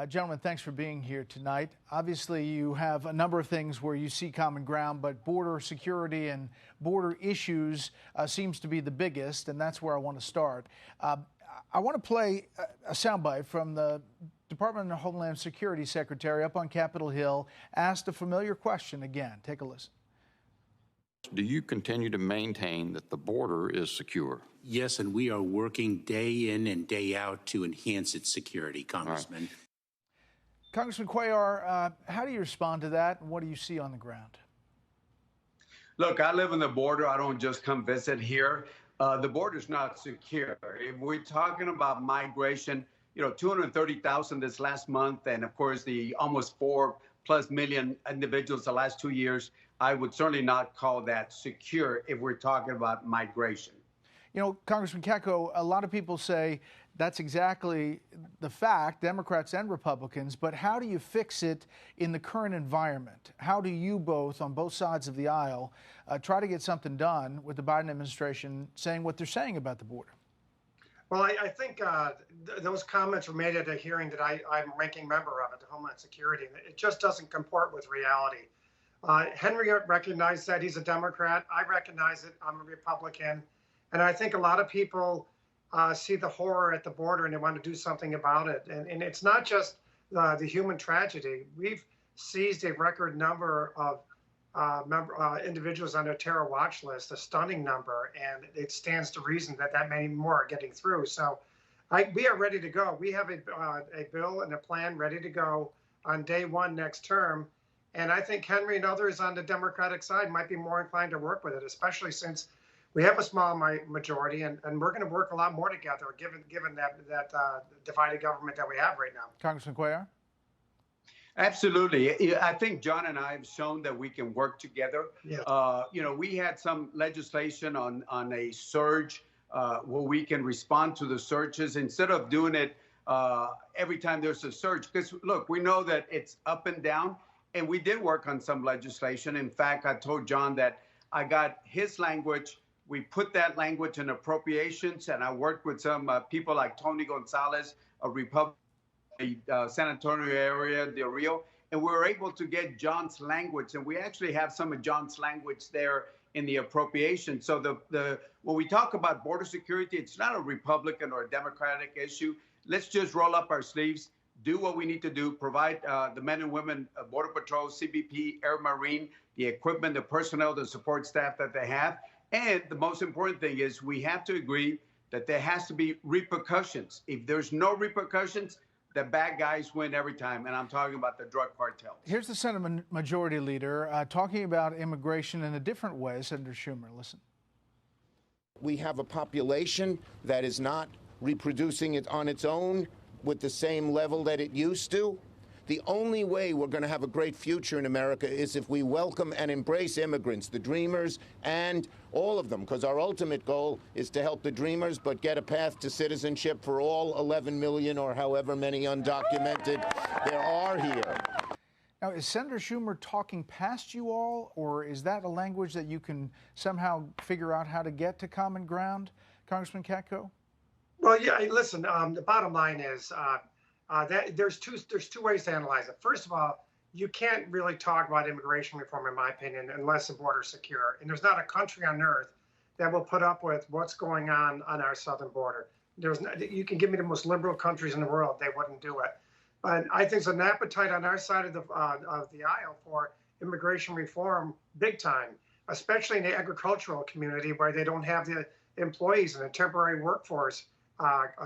Gentlemen, thanks for being here tonight. Obviously, you have a number of things where you see common ground, but border security and border issues seems to be the biggest, and that's where I want to start. I want to play a soundbite from the Department of Homeland Security Secretary up on Capitol Hill, asked a familiar question again. Take a listen. Do you continue to maintain that the border is secure? Yes, and we are working day in and day out to enhance its security, Congressman. Right. Congressman Cuellar, how do you respond to that, and what do you see on the ground? Look, I live on the border. I don't just come visit here. The border's not secure. If we're talking about migration, 230,000 this last month, and of course the almost 4+ million individuals the last 2 years, I would certainly not call that secure if we're talking about migration. Congressman Katko, a lot of people say that's exactly the fact, Democrats and Republicans, but how do you fix it in the current environment? How do you both, on both sides of the aisle, try to get something done with the Biden administration saying what they're saying about the border? Well, I think those comments were made at a hearing that I'm ranking member of at the Homeland Security. It just doesn't comport with reality. Henry recognized that. He's a Democrat. I recognize it. I'm a Republican. And I think a lot of people see the horror at the border and they want to do something about it. And it's not just the human tragedy. We've seized a record number of individuals on a terror watch list, a stunning number, and it stands to reason that many more are getting through. So we are ready to go. We have a bill and a plan ready to go on day one next term. And I think Henry and others on the Democratic side might be more inclined to work with it, especially since we have a small majority, and we're going to work a lot more together, given that divided government that we have right now. Congressman Cuellar? Absolutely. I think John and I have shown that we can work together. Yeah. We had some legislation on a surge where we can respond to the surges instead of doing it every time there's a surge. Because, look, we know that it's up and down, and we did work on some legislation. In fact, I told John that I got his language. We put that language in appropriations, and I worked with some people like Tony Gonzalez, a Republican, the San Antonio area, Del Rio, and we were able to get John's language, and we actually have some of John's language there in the appropriation. So when we talk about border security, it's not a Republican or a Democratic issue. Let's just roll up our sleeves, do what we need to do, provide the men and women, Border Patrol, CBP, Air Marine, the equipment, the personnel, the support staff that they have. And the most important thing is we have to agree that there has to be repercussions. If there's no repercussions, the bad guys win every time, and I'm talking about the drug cartels. Here's the Senate Majority Leader talking about immigration in a different way. Senator Schumer, listen. We have a population that is not reproducing it on its own with the same level that it used to. The only way we're going to have a great future in America is if we welcome and embrace immigrants, the dreamers, and all of them, because our ultimate goal is to help the dreamers, but get a path to citizenship for all 11 million or however many undocumented there are here. Now, is Senator Schumer talking past you all, or is that a language that you can somehow figure out how to get to common ground, Congressman Katko? Well, yeah, listen, the bottom line is there's two ways to analyze it. First of all, you can't really talk about immigration reform, in my opinion, unless the border's secure. And there's not a country on earth that will put up with what's going on our southern border. You can give me the most liberal countries in the world, they wouldn't do it. But I think there's an appetite on our side of the aisle for immigration reform, big time, especially in the agricultural community where they don't have the employees, and the temporary workforce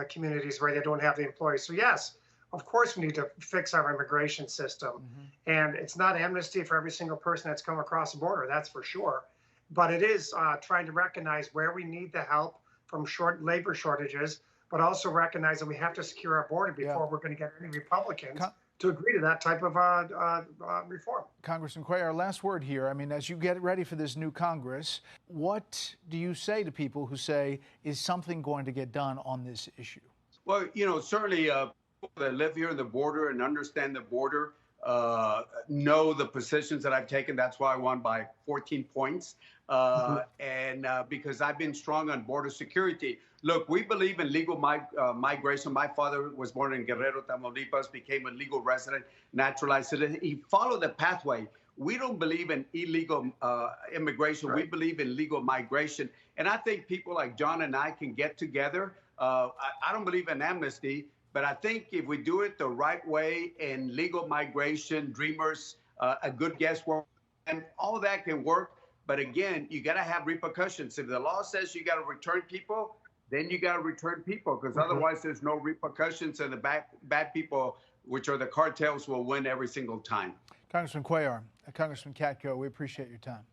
communities where they don't have the employees. So yes, of course we need to fix our immigration system. Mm-hmm. And it's not amnesty for every single person that's come across the border, that's for sure. But it is trying to recognize where we need the help from labor shortages, but also recognize that we have to secure our border before we're going to get any Republicans to agree to that type of reform. Congressman Cuellar, last word here. I mean, as you get ready for this new Congress, what do you say to people who say, is something going to get done on this issue? Well, certainly people that live here in the border and understand the border know the positions that I've taken. That's why I won by 14 points. and because I've been strong on border security. Look, we believe in legal migration. My father was born in Guerrero, Tamaulipas, became a legal resident, naturalized citizen. He followed the pathway. We don't believe in illegal immigration. Right. We believe in legal migration. And I think people like John and I can get together. I don't believe in amnesty, but I think if we do it the right way in legal migration, dreamers, a good guesswork, and all that can work. But again, you got to have repercussions. If the law says you got to return people, then you got to return people, because otherwise there's no repercussions, and the bad people, which are the cartels, will win every single time. Congressman Cuellar, Congressman Katko, we appreciate your time.